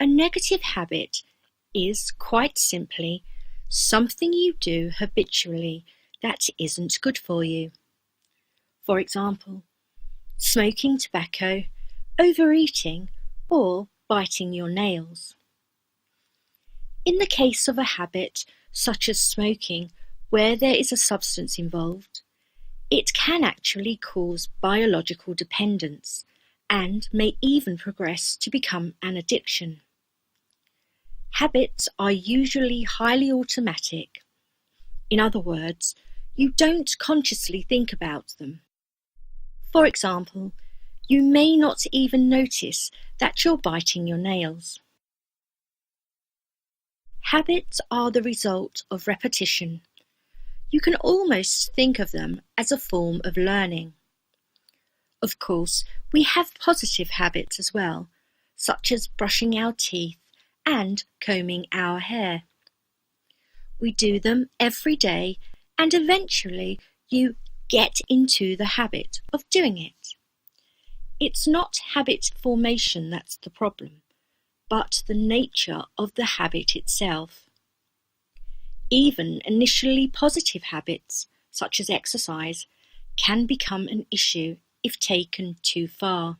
A negative habit is, quite simply, something you do habitually that isn't good for you. For example, smoking tobacco, overeating, or biting your nails. In the case of a habit such as smoking, where there is a substance involved, it can actually cause biological dependence and may even progress to become an addiction. Habits are usually highly automatic. In other words, you don't consciously think about them. For example, you may not even notice that you're biting your nails. Habits are the result of repetition. You can almost think of them as a form of learning. Of course, we have positive habits as well, such as brushing our teeth and combing our hair. We do them every day, and eventually you get into the habit of doing it. It's not habit formation that's the problem, but the nature of the habit itself. Even initially positive habits, such as exercise, can become an issue if taken too far.